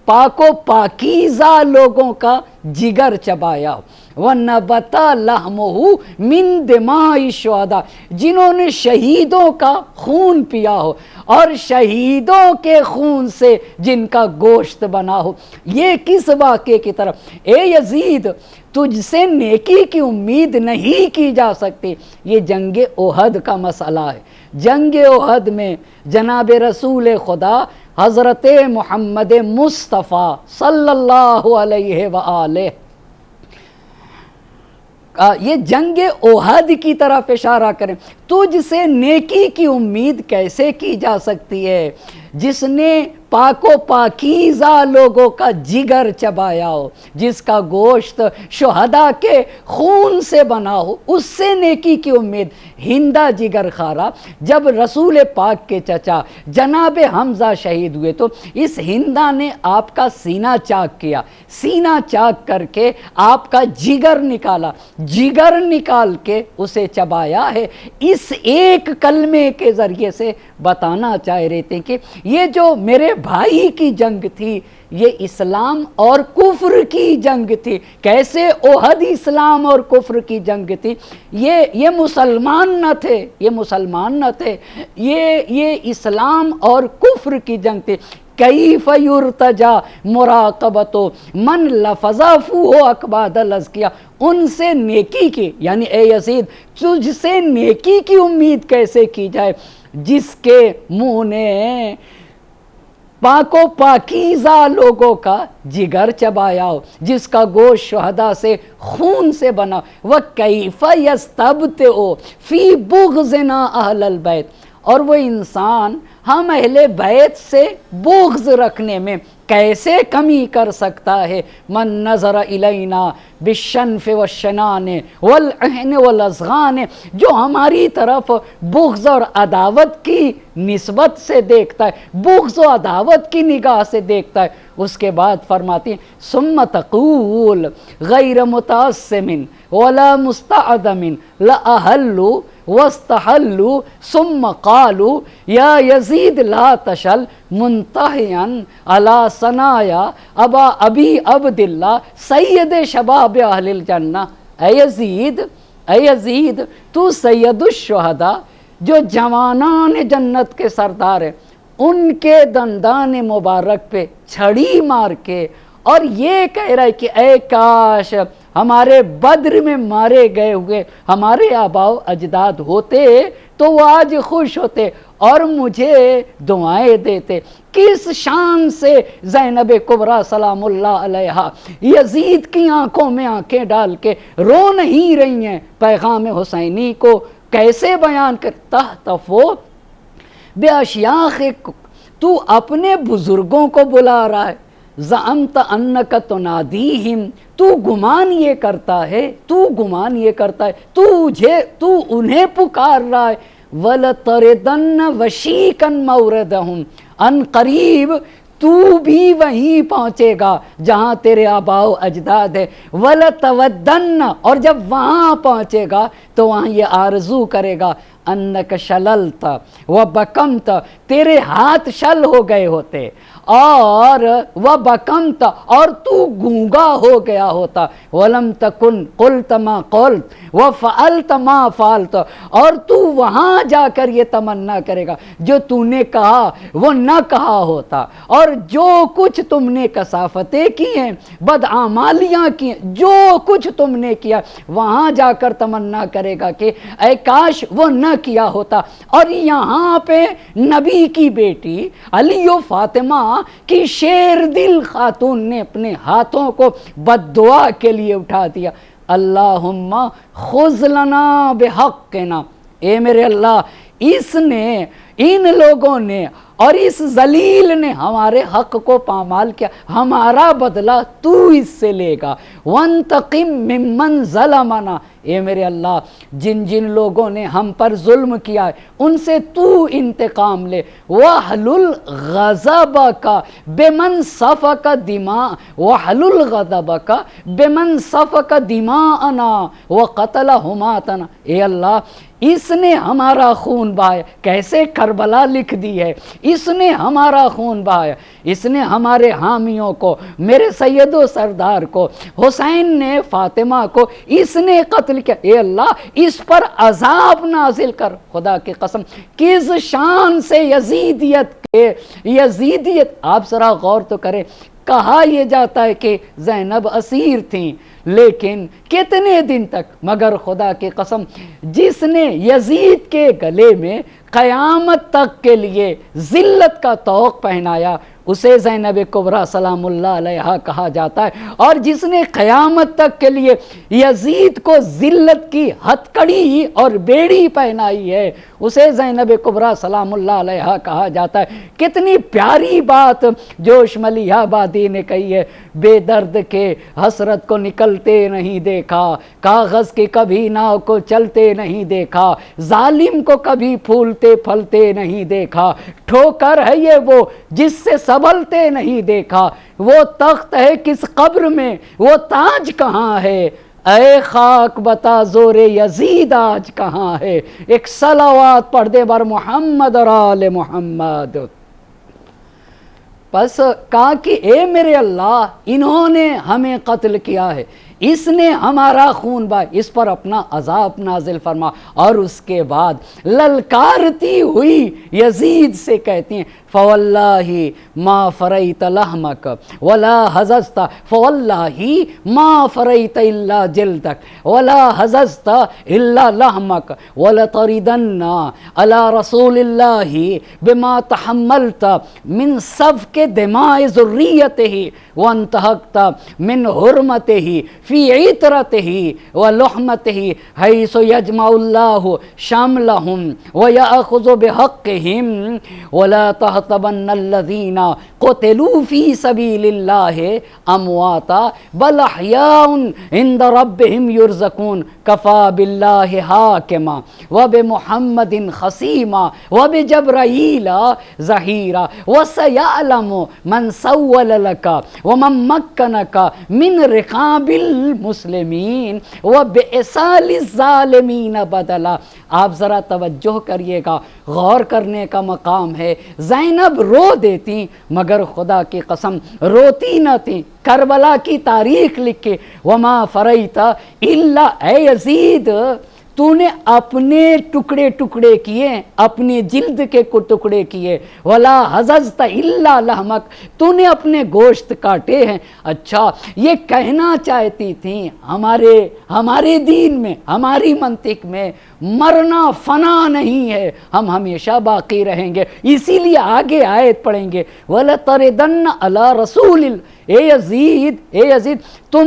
پاک و پاکیزہ لوگوں کا جگر چبایا، وَنَبَتَ لَحْمُهُ مِن دِمَاءِ الشُّهَدَاء، جنہوں نے شہیدوں کا خون پیا ہو اور شہیدوں کے خون سے جن کا گوشت بنا ہو۔ یہ کس واقعے کی طرف؟ اے یزید، تجھ سے نیکی کی امید نہیں کی جا سکتی۔ یہ جنگ احد کا مسئلہ ہے۔ جنگ احد میں جناب رسول خدا حضرت محمد مصطفیٰ صلی اللہ علیہ وآلہ، یہ جنگ احد کی طرف اشارہ کریں تجھ سے نیکی کی امید کیسے کی جا سکتی ہے جس نے پاک و پاکیزہ لوگوں کا جگر چبایا ہو، جس کا گوشت شہداء کے خون سے بنا ہو، اس سے نیکی کی امید۔ ہندہ جگر خارا، جب رسول پاک کے چچا جناب حمزہ شہید ہوئے تو اس ہندہ نے آپ کا سینہ چاک کیا، سینہ چاک کر کے آپ کا جگر نکالا، جگر نکال کے اسے چبایا ہے۔ اس ایک کلمے کے ذریعے سے بتانا چاہ رہے تھے کہ یہ جو میرے بھائی کی جنگ تھی یہ اسلام اور کفر کی جنگ تھی۔ کیسے احد اسلام اور کفر کی جنگ تھی؟ یہ مسلمان نہ تھے، یہ مسلمان نہ تھے، یہ اسلام اور کفر کی جنگ تھی۔ کیف یرتجا مراقبت من لفظا فوہ اکباد الازکیہ، ان سے نیکی کی، یعنی اے یزید تجھ سے نیکی کی امید کیسے کی جائے جس کے منہ نے پاک و پاکیزہ لوگوں کا جگر چبایا ہو، جس کا گوشت شہداء سے خون سے بنا۔ وَكَيْفَ يَسْتَبْتِعُ فِي بُغْضِنَا أَهْلَ الْبَيْتِ، اور وہ انسان ہم اہل بیت سے بغض رکھنے میں کیسے کمی کر سکتا ہے؟ من نظر الینا بالشنف والشنان والعہن والاذغان، جو ہماری طرف بغض اور عداوت کی نسبت سے دیکھتا ہے، بغض و عداوت کی نگاہ سے دیکھتا ہے۔ اس کے بعد فرماتی ہیں ثم تقول غیر متعصم ولا مستعدم لأحلوا واستحلوا ثم قالوا یا یزید لا تشل منتہیا علی ثنایا ابا ابی عبداللہ سید شباب اہل الجنہ۔ اے یزید تو سید الشہداء، جو جوانان جنت کے سردار ہیں، ان کے دندان مبارک پہ چھڑی مار کے اور یہ کہہ رہا ہے کہ اے کاش ہمارے بدر میں مارے گئے ہوئے ہمارے آباء و اجداد ہوتے تو وہ آج خوش ہوتے اور مجھے دعائیں دیتے۔ کس شان سے زینب کبریٰ سلام اللہ علیہا یزید کی آنکھوں میں آنکھیں ڈال کے رو نہیں رہی ہیں، پیغام حسینی کو کیسے بیان کرتا تفو بے اشیاخ، تو اپنے بزرگوں کو بلا رہا ہے، زعمت انک تنادیہم، تو گمان یہ کرتا ہے تو انہیں پکار رہا ہے، وَلَتَرِدَنَّ وَشِيكًا مَوْرِدَهُمْ، ان قریب تو بھی وہیں پہنچے گا جہاں تیرے آباء و اجداد ہے، وَلَتَوَدَّنَّ، اور جب وہاں پہنچے گا تو وہاں یہ آرزو کرے گا انک شللت وبکمت، تیرے ہاتھ شل ہو گئے ہوتے، اور وبکمت، اور تو گونگا ہو گیا ہوتا، ولم تکن قلت ما قلت وفعلت ما فعلت، اور تو وہاں جا کر یہ تمنا کرے گا جو تو نے کہا وہ نہ کہا ہوتا، اور جو کچھ تم نے کثافتیں کی ہیں، بدعمالیاں کی ہیں، جو کچھ تم نے کیا وہاں جا کر تمنا کرے گا کہ اے کاش وہ نہ کیا ہوتا۔ اور یہاں پہ نبی کی بیٹی علی و فاطمہ کی شیر دل خاتون نے اپنے ہاتھوں کو بد دعا کے لیے اٹھا دیا، اللہم خذ لنا بحقنا، اے میرے اللہ ان لوگوں نے اور اس ذلیل نے ہمارے حق کو پامال کیا، ہمارا بدلہ تو اس سے لے گا، وانتقم ممن ظلمنا، اے میرے اللہ جن لوگوں نے ہم پر ظلم کیا ہے ان سے تو انتقام لے، وَحْلُلْ غَضَبَكَ بِمَنْ سَفَكَ دِمَاءَ وَحْلُلْ غَضَبَكَ بِمَنْ سَفَكَ دِمَاءَنَا وَقَتَلَ حُمَاتَنَا، اے اللہ اس نے ہمارا خون بہایا، کیسے کربلا لکھ دی ہے، اس نے ہمارا خون بہایا، اس نے ہمارے حامیوں کو، میرے سید و سردار کو، حسین نے فاطمہ کو اس نے قتل کیا، اے اللہ اس پر عذاب نازل کر۔ خدا کی قسم کس شان سے یزیدیت، آپ ذرا غور تو کریں، کہا یہ جاتا ہے کہ زینب اسیر تھیں لیکن کتنے دن تک، مگر خدا کی قسم جس نے یزید کے گلے میں قیامت تک کے لیے ذلت کا طوق پہنایا اسے زینب کبریٰ سلام اللہ علیہا کہا جاتا ہے، اور جس نے قیامت تک کے لیے یزید کو ذلت کی ہتکڑی اور بیڑی پہنائی ہے، اسے زینب کبریٰ سلام اللہ علیہا کہا جاتا ہے۔ کتنی پیاری بات جوش ملیح آبادی نے کہی ہے، بے درد کے حسرت کو نکلتے نہیں دیکھا، کاغذ کے کبھی ناؤ کو چلتے نہیں دیکھا، ظالم کو کبھی پھولتے پھلتے نہیں دیکھا، ٹھوکر ہے یہ وہ جس سے سنبھلتے نہیں دیکھا، وہ تخت ہے کس قبر میں، وہ تاج کہاں ہے، اے خاک بتا زور یزید آج کہاں ہے۔ ایک صلوات پڑھ دے بر محمد اور آل محمد۔ پس کہا کہ اے میرے اللہ، انہوں نے ہمیں قتل کیا ہے، اس نے ہمارا خون بہایا، اس پر اپنا عذاب نازل فرما۔ اور اس کے بعد للکارتی ہوئی یزید سے کہتی ہیں فواللہ ما فریت لحمک ولا حززت، فواللہ ما فریت الا جلدک ولا حززت الا لحمک ولتردن علی رسول اللہ بما تحملت من سفک دماء ذریتہ وانتہکت من حرمتہ فی عطرتہ ولحمتہ حیث یجمع اللہ شاملہم ویأخذ بحقہم ولا تحسبن الذین قتلوا فی سبیل اللہ امواتا بل احیاء عند ربہم یرزقون کفا باللہ حاکما وبمحمد خصیما وبجبرائیل ظہیرا وسیعلم من سول لک ومن مکنک من رقاب المسلمین وبئسال الظالمین بدلا۔ آپ ذرا توجہ کریے گا، غور کرنے کا مقام ہے۔ زینب رو دیتی مگر خدا کی قسم روتی نہ تھی۔ کربلا کی تاریخ لکھ کے وما فریت الا، اے یزید تو نے اپنے ٹکڑے ٹکڑے کیے، اپنے جلد کے ٹکڑے کیے، ولا حززت الا لحمک، تو نے اپنے گوشت کاٹے ہیں۔ اچھا یہ کہنا چاہتی تھیں ہمارے دین میں، ہماری منطق میں مرنا فنا نہیں ہے، ہم ہمیشہ باقی رہیں گے، اسی لیے آگے آیت پڑھیں گے وَلَتَرِدَنَّ عَلَىٰ رَسُولِ اے یزید تو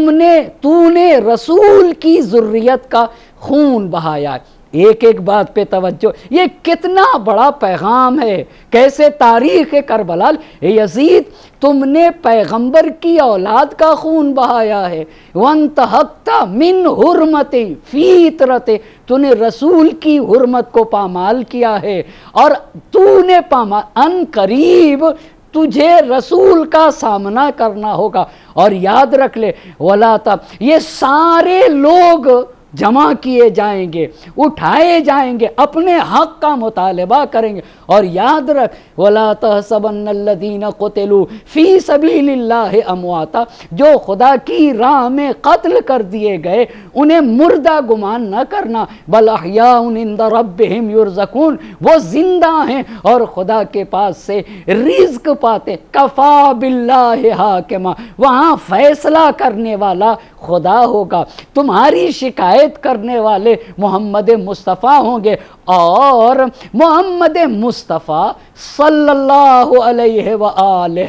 نے رسول کی ذریت کا خون بہایا۔ ایک ایک بات پہ توجہ، یہ کتنا بڑا پیغام ہے، کیسے تاریخ کربلا۔ اے یزید تم نے پیغمبر کی اولاد کا خون بہایا ہے، وانتہکت من حرمتِ فی عطرتہ، تو نے رسول کی حرمت کو پامال کیا ہے، اور تو نے پامال ان قریب تجھے رسول کا سامنا کرنا ہوگا۔ اور یاد رکھ لے ولا تب، یہ سارے لوگ جمع کیے جائیں گے، اٹھائے جائیں گے، اپنے حق کا مطالبہ کریں گے۔ اور یاد رکھ وَلَا تَحْسَبَنَّ الَّذِينَ قُتِلُوا فِي سَبِيلِ اللَّهِ أَمْوَاتًا، جو خدا کی راہ میں قتل کر دیے گئے انہیں مردہ گمان نہ کرنا، بل احیاء عند ربہم یرزقون، وہ زندہ ہیں اور خدا کے پاس سے رزق پاتے۔ کفا باللہ حاکما، وہاں فیصلہ کرنے والا خدا ہوگا، تمہاری شکایت کرنے والے محمد مصطفیٰ ہوں گے، اور محمد مصطفیٰ صلی اللہ علیہ وآلہ،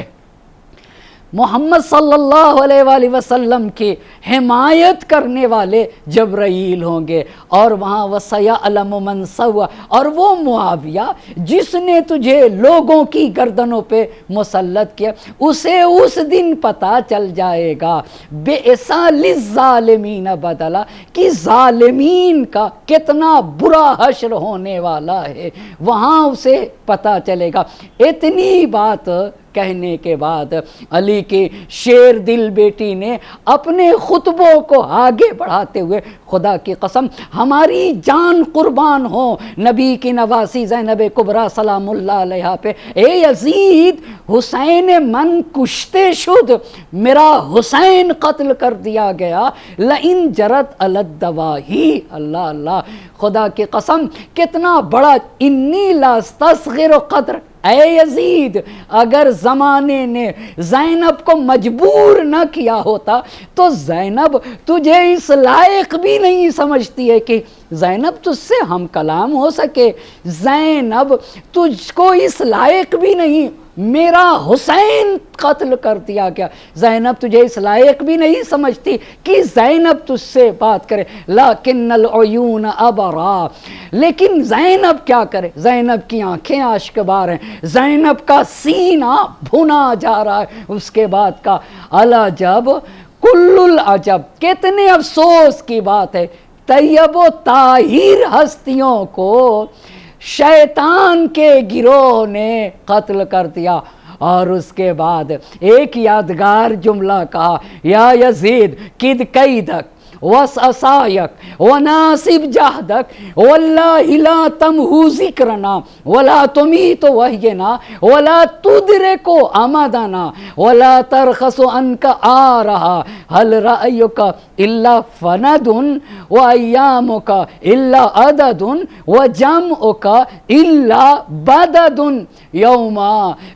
محمد صلی اللہ علیہ وآلہ وسلم کی حمایت کرنے والے جبرائیل ہوں گے، اور وہاں وَسَيَعْلَمُ مَنْ سَوَّى، اور وہ معاویہ جس نے تجھے لوگوں کی گردنوں پہ مسلط کیا، اسے اس دن پتہ چل جائے گا بِئْسَ لِلظَّالِمِينَ بدلا، کہ ظالمین کا کتنا برا حشر ہونے والا ہے، وہاں اسے پتہ چلے گا۔ اتنی بات کہنے کے بعد علی کی شیر دل بیٹی نے اپنے خطبوں کو آگے بڑھاتے ہوئے خدا کی قسم ہماری جان قربان ہو نبی کی نواسی زینب کبریٰ سلام اللہ علیہ پہ، اے یزید حسین من کشتے شد، میرا حسین قتل کر دیا گیا، لئن جرت الدواہی، اللہ اللہ خدا کی قسم کتنا بڑا، انی لاستصغر قدر، اے یزید اگر زمانے نے زینب کو مجبور نہ کیا ہوتا تو زینب تجھے اس لائق بھی نہیں سمجھتی ہے کہ زینب تجھ سے ہم کلام ہو سکے، زینب تجھ کو اس لائق بھی نہیں میرا حسین قتل کر دیا گیا۔ زینب تجھے اس لائق بھی نہیں سمجھتی کہ زینب تجھ سے بات کرے، لیکن العیون ابرا، لیکن زینب کیا کرے؟ زینب کی آنکھیں اشک بار ہیں، زینب کا سینہ بھنا جا رہا ہے۔ اس کے بعد کا العجب کل العجب، کتنے افسوس کی بات ہے، طیب و طاہر ہستیوں کو شیطان کے گروہ نے قتل کر دیا۔ اور اس کے بعد ایک یادگار جملہ کہا، یا یزید کد قیدک وسعسایک وناسب جہدک واللہ لا تمہو ذکرنا ولا تمیت وحینا ولا تدرک امدنا ولا ترخص عنک آرہا حل رأیک الا فند وایامک الا عدد وجمعک الا بدد یوم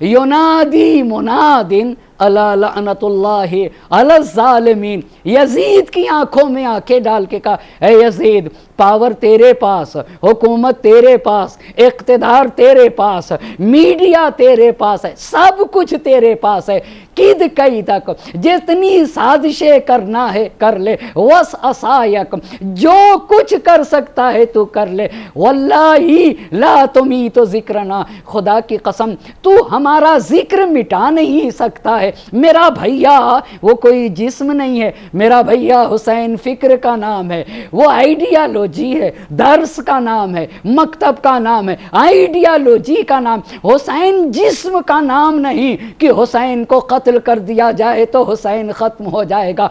ینادی مناد الا لعنت اللہ علی الظالمین۔ یزید کی آنکھوں میں آنکھیں ڈال کے کہا، اے یزید پاور تیرے پاس، حکومت تیرے پاس، اقتدار تیرے پاس، میڈیا تیرے پاس ہے، سب کچھ تیرے پاس ہے، کد کئی تک جتنی سازشیں کرنا ہے کر لے، وسعسایک جو کچھ کر سکتا ہے تو کر لے، واللہ لا تمیت ذکرنا خدا کی قسم تو ہمارا ذکر مٹا نہیں سکتا ہے۔ میرا بھیا وہ کوئی جسم نہیں ہے، میرا بھیا حسین فکر کا نام ہے، وہ آئیڈیالوجی ہے، درس کا نام ہے، مکتب کا نام ہے، آئیڈیالوجی کا نام، حسین جسم کا نام نہیں کہ حسین کو قتل کر دیا جائے تو حسین ختم ہو جائے گا،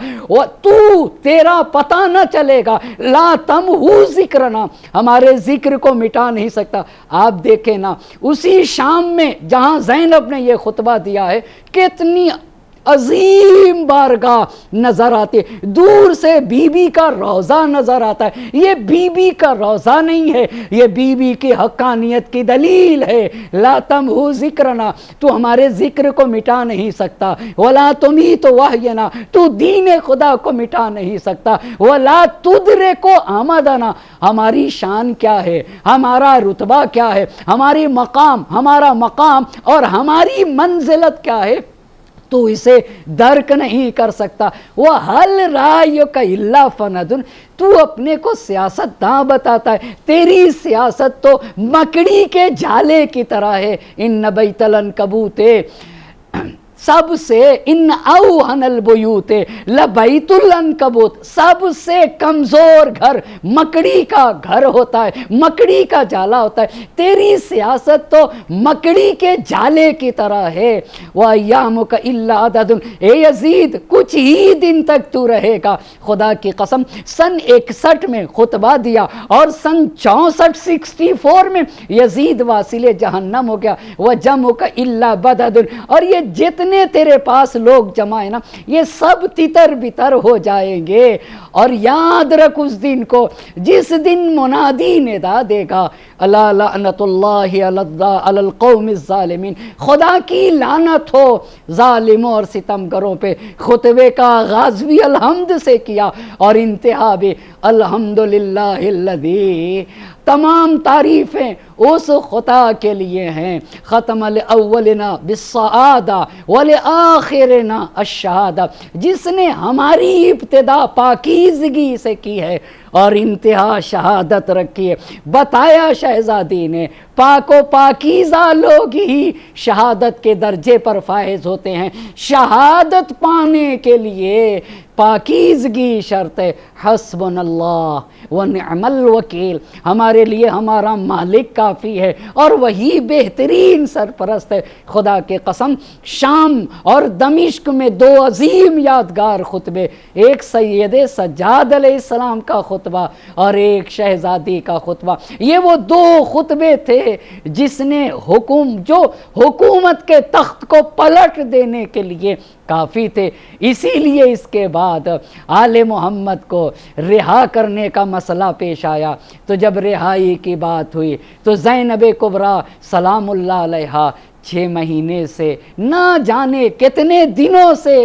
تیرا پتہ نہ چلے گا، لا تمہو ذکرنا ہمارے ذکر کو مٹا نہیں سکتا۔ آپ دیکھیں نا اسی شام میں جہاں زینب نے یہ خطبہ دیا ہے، کتنی عظیم بارگاہ نظر آتی ہے، دور سے بی بی کا روضہ نظر آتا ہے، یہ بی بی کا روضہ نہیں ہے، یہ بی بی کی حقانیت کی دلیل ہے۔ لا تمہو ذکرنا تو ہمارے ذکر کو مٹا نہیں سکتا، ولا تمیت وحینا تو دین خدا کو مٹا نہیں سکتا، ولا تدرک آمدنا ہماری شان کیا ہے، ہمارا رتبہ کیا ہے، ہمارا مقام اور ہماری منزلت کیا ہے تو اسے درک نہیں کر سکتا۔ وَحَلْ رَأْيُكَ إِلَّا فَنَدٌ تو اپنے کو سیاست داں بتاتا ہے، تیری سیاست تو مکڑی کے جالے کی طرح ہے۔ ان بیت العنکبوت سب سے ان اوہن البیوت لبیت العنکبوت سب سے کمزور گھر مکڑی کا گھر ہوتا ہے، مکڑی کا جالا ہوتا ہے، تیری سیاست تو مکڑی کے جالے کی طرح ہے۔ وَأَيَّامُكَ إِلَّا عَدَدٌ اے یزید کچھ ہی دن تک تو رہے گا۔ خدا کی قسم سن 61 میں خطبہ دیا اور سن 64 میں یزید واصل جہنم ہو گیا۔ وَجَمُكَ إِلَّا بَدَدٌ اور یہ جتنے تیرے پاس لوگ جمع ہیں نا یہ سب تتر بتر ہو جائیں گے۔ اور یاد رکھ اس دن کو جس دن منادی ندا دے گا، الا لعنت اللہ علی القوم الظالمین، خدا کی لعنت ہو ظالموں اور ستمگروں پہ۔ خطبے کا آغاز بھی الحمد سے کیا اور انتہا بھی الحمدللہ الذی، تمام تعریفیں اس خدا کے لیے ہیں، ختم الاولنا بالسعادہ والآخرنا الشہادہ، جس نے ہماری ابتدا پاکیزگی سے کی ہے اور انتہا شہادت رکھی ہے۔ بتایا شہزادی نے پاک و پاکیزہ لوگ ہی شہادت کے درجے پر فائز ہوتے ہیں، شہادت پانے کے لیے پاکیزگی شرط ہے۔ حسبنا اللہ ونعم الوکیل، ہمارے لیے ہمارا مالک کافی ہے اور وہی بہترین سرپرست ہے۔ خدا کے قسم شام اور دمشق میں دو عظیم یادگار خطبے، ایک سید سجاد علیہ السلام کا خطبہ اور ایک شہزادی کا خطبہ، یہ وہ دو خطبے تھے جس نے جو حکومت کے تخت کو پلٹ دینے کے لیے کافی تھے۔ اسی لیے اس کے بعد آل محمد کو رہا کرنے کا مسئلہ پیش آیا، تو جب رہائی کی بات ہوئی تو زینب کبریٰ سلام اللہ علیہا 6 مہینے سے نہ جانے کتنے دنوں سے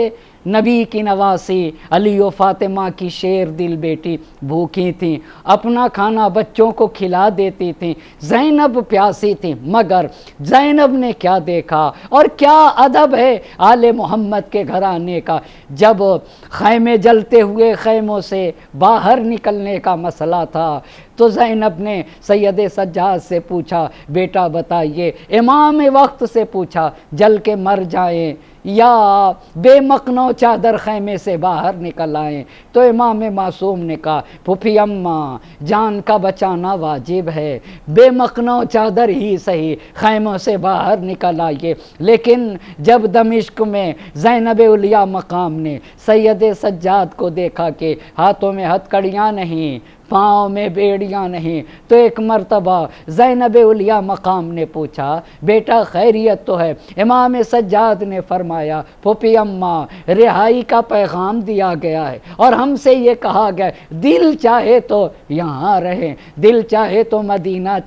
نبی کی نواسی علی و فاطمہ کی شیر دل بیٹی بھوکی تھیں، اپنا کھانا بچوں کو کھلا دیتی تھیں، زینب پیاسی تھیں، مگر زینب نے کیا دیکھا اور کیا ادب ہے آل محمد کے گھرانے کا، جب خیمے جلتے ہوئے خیموں سے باہر نکلنے کا مسئلہ تھا تو زینب نے سید سجاد سے پوچھا بیٹا بتائیے، امام وقت سے پوچھا جل کے مر جائیں یا بے مقنو چادر خیمے سے باہر نکل آئیں، تو امام معصوم نے کہا پھوپھی اماں جان کا بچانا واجب ہے، بے مقنو چادر ہی صحیح خیموں سے باہر نکل آئیے۔ لیکن جب دمشق میں زینب اولیاء مقام نے سید سجاد کو دیکھا کہ ہاتھوں میں ہتھ کڑیاں نہیں، پاؤں میں بیڑیاں نہیں، تو ایک مرتبہ زینب اولیاء مقام نے پوچھا بیٹا خیریت تو ہے؟ امام سجاد نے فرمایا پھوپھی اماں رہائی کا پیغام دیا گیا ہے اور ہم سے یہ کہا گیا دل چاہے تو یہاں رہیں، دل چاہے تو مدینہ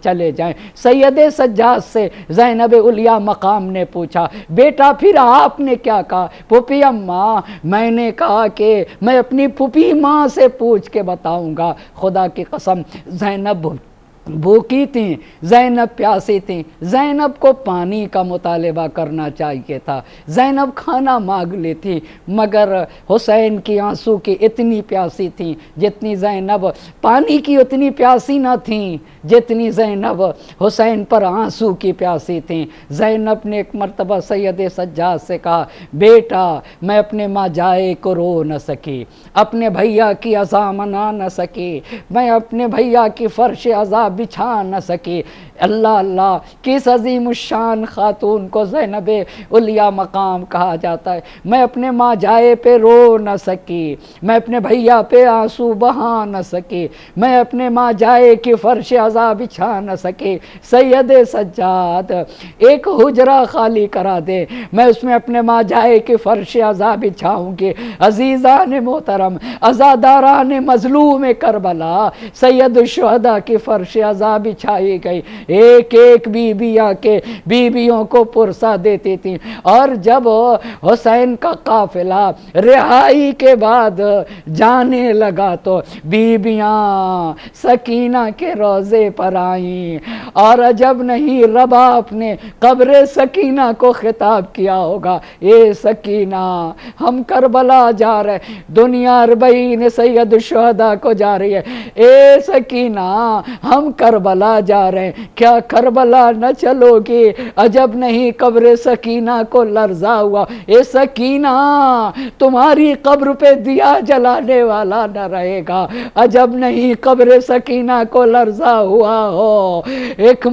چلے جائیں۔ سید سجاد سے زینب اولیاء مقام نے پوچھا بیٹا پھر آپ نے کیا کہا؟ پھوپھی اماں میں نے کہا کہ میں اپنی پھوپھی ماں سے پوچھ کے بتاؤں گا۔ خدا کی قسم زینب بھوکی تھیں، زینب پیاسی تھیں، زینب کو پانی کا مطالبہ کرنا چاہیے تھا، زینب کھانا مانگ لی تھی، مگر حسین کی آنسو کی اتنی پیاسی تھیں جتنی زینب پانی کی اتنی پیاسی نہ تھیں جتنی زینب حسین پر آنسو کی پیاسی تھیں۔ زینب نے ایک مرتبہ سید سجاد سے کہا بیٹا میں اپنے ماں جائے کو رو نہ سکی، اپنے بھیا کی عزا منا نہ سکی، میں اپنے بھیا کی فرش عزا بچھا نہ سکی۔ اللہ اللہ کس عظیم الشان خاتون کو زینب اولیاء مقام کہا جاتا ہے۔ میں اپنے ماں جائے پہ رو نہ سکی، میں اپنے بھیا پہ آنسو بہا نہ سکی، میں اپنے ماں جائے کی فرش عزا بچھا نہ سکی۔ سید سجاد ایک حجرہ خالی کرا دے، میں اس میں اپنے ماں جائے کی فرش عزا بچھاؤں گی۔ عزیزان محترم، عزاداران مظلوم کربلا، سید الشہداء کی فرش عزا بچھائی گئی، ایک ایک بیویوں کو پرسا دیتی تھی، اور جب حسین کا قافلہ رہائی کے بعد جانے لگا تو بیویاں سکینہ کے روضے پر آئیں، اور عجب نہیں رباب نے قبر سکینہ کو خطاب کیا ہوگا اے سکینہ ہم کربلا جا رہے، دنیا اربعین سید الشہداء کو جا رہی ہے، اے سکینہ ہم کربلا جا رہے ہیں، کیا کربلا نہ چلو گی؟ عجب نہیں قبر سکینہ کو لرزہ ہوا، اے سکینہ تمہاری قبر پہ دیا جلانے والا نہ رہے گا، عجب نہیں قبر سکینہ کو لرزہ ہوا ہو۔ ایک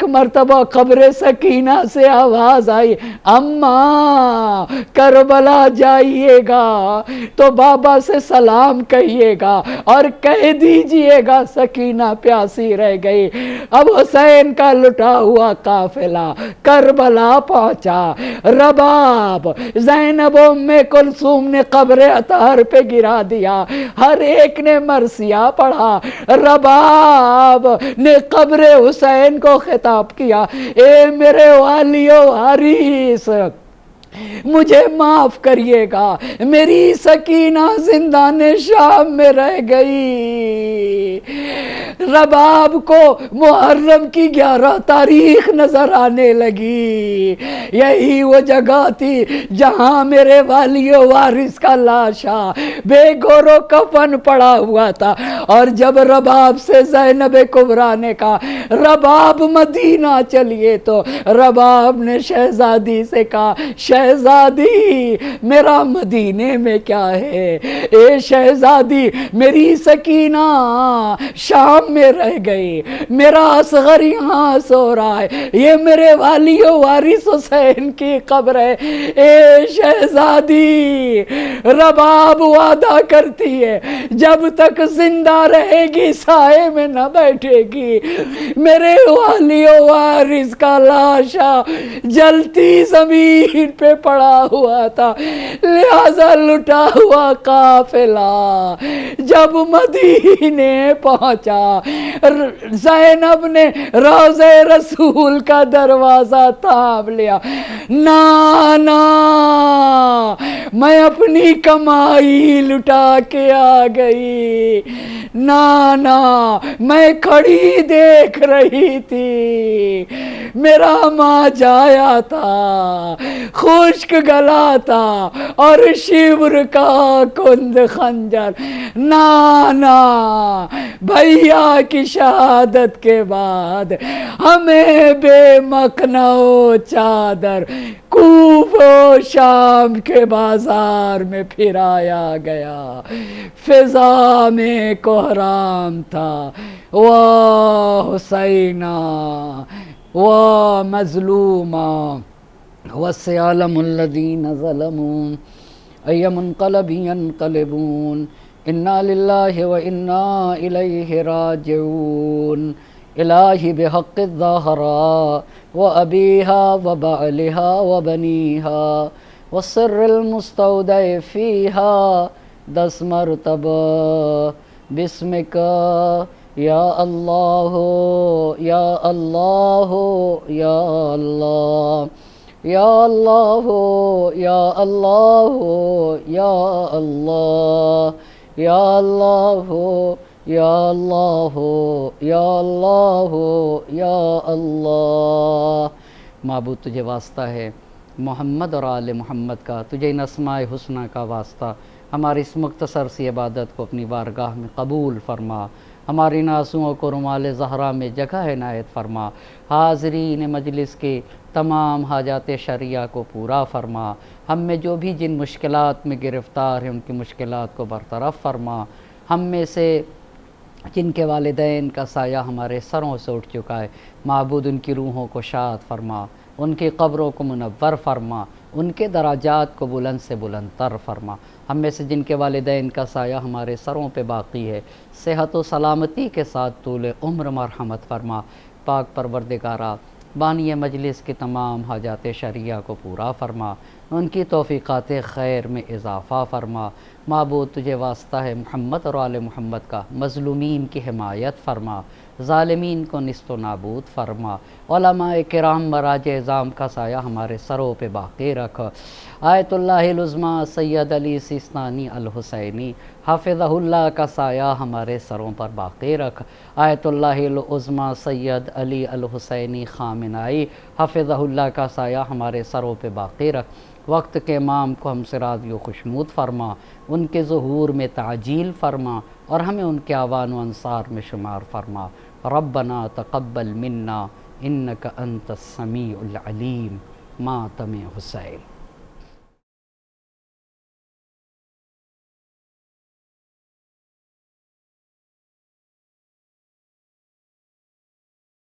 مرتبہ قبر سکینہ سے آواز آئی اماں کربلا جائیے گا تو بابا سے سلام کہیے گا اور کہہ دیجئے گا سکینہ پیاسی رہ گئی۔ اب حسین کا لٹا ہوا قافلہ کربلا پہنچا، رباب زینب ام کلثوم نے قبر اطہر پہ گرا دیا، ہر ایک نے مرثیہ پڑھا، رباب نے قبر حسین کو خطاب کیا اے میرے والی و حریث مجھے معاف کریے گا، میری سکینہ زندان شام میں رہ گئی۔ رباب کو محرم کی 11 تاریخ نظر آنے لگی، یہی وہ جگہ تھی جہاں میرے والی و وارث کا لاشا بے گور و کفن پڑا ہوا تھا، اور جب رباب سے زینب کبریٰ نے کہا رباب مدینہ چلیے تو رباب نے شہزادی سے کہا شہزادی میرا مدینے میں کیا ہے، اے شہزادی میری سکینہ شام میں رہ گئی، میرا اصغر یہاں سو رہا ہے، یہ میرے والی و وارث حسین کی قبر ہے، اے شہزادی رباب وعدہ کرتی ہے جب تک زندہ رہے گی سائے میں نہ بیٹھے گی، میرے والی و وارث کا لاشا جلتی زمین پہ پڑا ہوا تھا، لہذا لٹا ہوا قافلہ جب مدینے پہنچا، زینب نے روضہ رسول کا دروازہ تھام لیا، نانا میں اپنی کمائی لٹا کے آ گئی، نانا میں کھڑی دیکھ رہی تھی، میرا ماں جایا تھا، خشک گلا تھا اور شیور کا کند خنجر، نانا بھیا کی شہادت کے بعد ہمیں بے مخنو چادر کوف و شام کے بازار میں پھرایا گیا، فضا میں کوہرام تھا، واہ حسینہ واہ مظلومہ وسيعلم الذين ظلموا أي منقلب ينقلبون إنا لله وإنا إليه راجعون إلهي بحق الزهراء وأبيها وبعلها وبنيها والسر المستودع فيها 10 مرتبہ باسمك يا الله يا الله يا الله یا اللہ یا اللہ یا اللہ یا اللہ یا اللہ یا اللہ یا اللہ۔ معبود تجھے واسطہ ہے محمد اور آل محمد کا، تجھے ان اسماء حسنہ کا واسطہ، ہماری اس مختصر سی عبادت کو اپنی بارگاہ میں قبول فرما، ہماری ناسوؤں کو رومال زہرا میں جگہ عنایت فرما، حاضرین مجلس کے تمام حاجات شرعیہ کو پورا فرما، ہم میں جو بھی جن مشکلات میں گرفتار ہیں ان کی مشکلات کو برطرف فرما، ہم میں سے جن کے والدین کا سایہ ہمارے سروں سے اٹھ چکا ہے معبود ان کی روحوں کو شاد فرما، ان کی قبروں کو منور فرما، ان کے درجات کو بلند سے بلند تر فرما، ہم میں سے جن کے والدین کا سایہ ہمارے سروں پہ باقی ہے صحت و سلامتی کے ساتھ طول عمر مرحمت فرما، پاک پروردگارہ بانی مجلس کی تمام حاجات شرعیہ کو پورا فرما، ان کی توفیقات خیر میں اضافہ فرما، معبود تجھے واسطہ ہے محمد اور آل محمد کا، مظلومین کی حمایت فرما، ظالمین کو نیست و نابود فرما، علماء کرام مراجع اعظام کا سایہ ہمارے سروں پہ باقی رکھ، آیت اللہ العظمیٰ سید علی سیستانی الحسینی حافظہ اللہ کا سایہ ہمارے سروں پر باقی رکھ، آیت اللہ العظمیٰ سید علی الحسینی خامنائی حافظہ اللہ کا سایہ ہمارے سروں پہ باقی رکھ، وقت کے امام کو ہم سے راضی و خوشنود فرما، ان کے ظہور میں تعجیل فرما اور ہمیں ان کے اعوان و انصار میں شمار فرما، ربنا تقبل منا انک انت السمیع العلیم، ماتم حسین۔